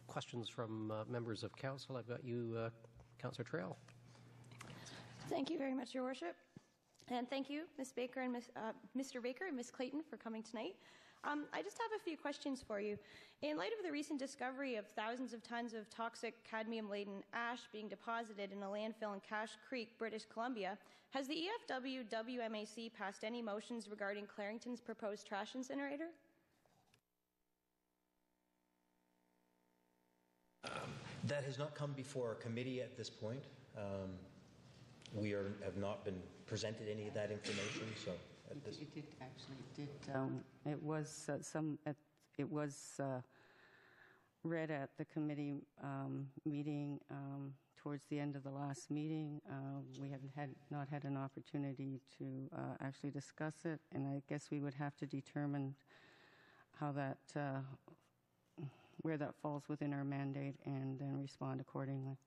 Questions from members of council. I've got you, Councillor Traill. Thank you very much, Your Worship. And thank you, Ms. Baker and Mr. Baker and Ms. Clayton, for coming tonight. I just have a few questions for you. In light of the recent discovery of thousands of tons of toxic cadmium-laden ash being deposited in a landfill in Cache Creek, British Columbia, has the EFW-WMAC passed any motions regarding Clarington's proposed trash incinerator? That has not come before our committee at this point. We have not been presented any of that information. So it did actually. It was read at the committee meeting towards the end of the last meeting. We have not had an opportunity to actually discuss it, and I guess we would have to determine how that. Where that falls within our mandate, and then respond accordingly.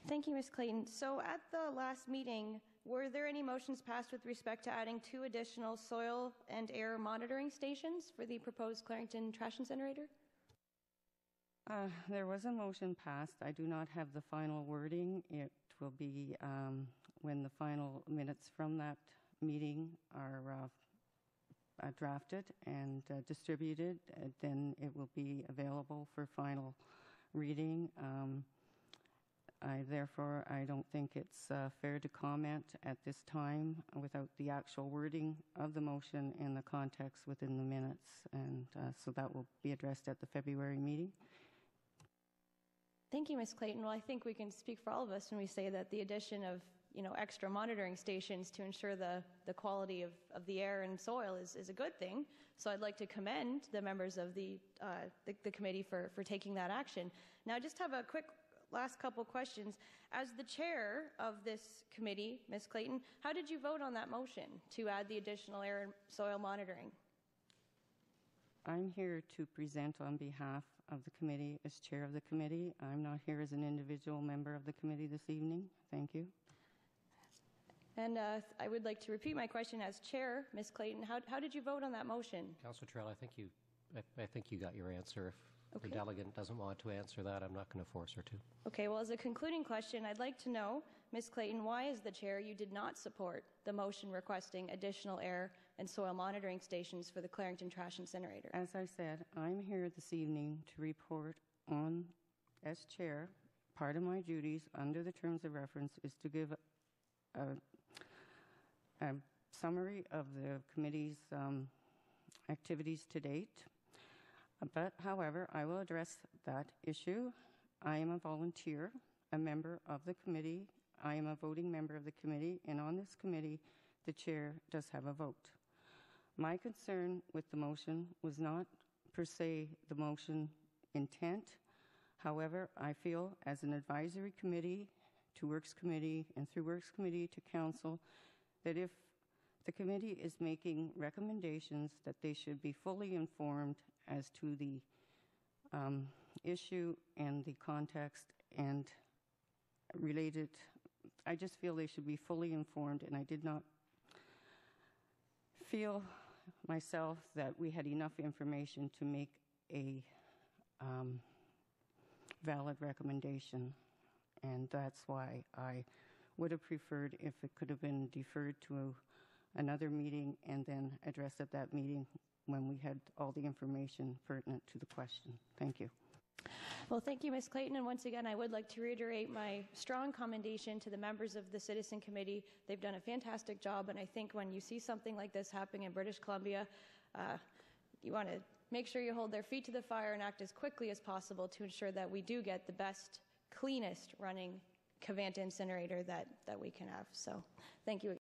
Thank you, Ms. Clayton. So at the last meeting, were there any motions passed with respect to adding 2 additional soil and air monitoring stations for the proposed Clarington trash incinerator? There was a motion passed. I do not have the final wording. It will be when the final minutes from that meeting are drafted and distributed, then it will be available for final reading. Therefore, I don't think it's fair to comment at this time without the actual wording of the motion and the context within the minutes, and so that will be addressed at the February meeting. Thank you, Ms. Clayton. Well, I think we can speak for all of us when we say that the addition of extra monitoring stations to ensure the quality of the air and soil is a good thing. So I'd like to commend the members of the committee for taking that action. Now, I just have a quick last couple questions. As the chair of this committee, Ms. Clayton, how did you vote on that motion to add the additional air and soil monitoring? I'm here to present on behalf of the committee as chair of the committee. I'm not here as an individual member of the committee this evening. Thank you. And I would like to repeat my question as chair, Ms. Clayton. How did you vote on that motion? Councillor Traill, I think you got your answer. If the delegate doesn't want to answer that, I'm not going to force her to. Okay. Well, as a concluding question, I'd like to know, Ms. Clayton, why, as the chair, you did not support the motion requesting additional air and soil monitoring stations for the Clarington trash incinerator? As I said, I'm here this evening to report on, as chair, part of my duties under the terms of reference is to give a summary of the committee's activities to date. But, however, I will address that issue. I am a volunteer, a member of the committee. I am a voting member of the committee, and on this committee, the chair does have a vote. My concern with the motion was not per se the motion intent. However, I feel as an advisory committee to Works Committee and through Works Committee to Council that if the committee is making recommendations that they should be fully informed as to the issue and the context and related. I just feel they should be fully informed, and I did not feel myself that we had enough information to make a valid recommendation, and that's why I would have preferred if it could have been deferred to another meeting and then addressed at that meeting when we had all the information pertinent to the question. Thank you. Well, thank you, Ms. Clayton. And once again, I would like to reiterate my strong commendation to the members of the Citizen Committee. They've done a fantastic job, and I think when you see something like this happening in British Columbia, you want to make sure you hold their feet to the fire and act as quickly as possible to ensure that we do get the best, cleanest running Covanta incinerator that we can have. So thank you again.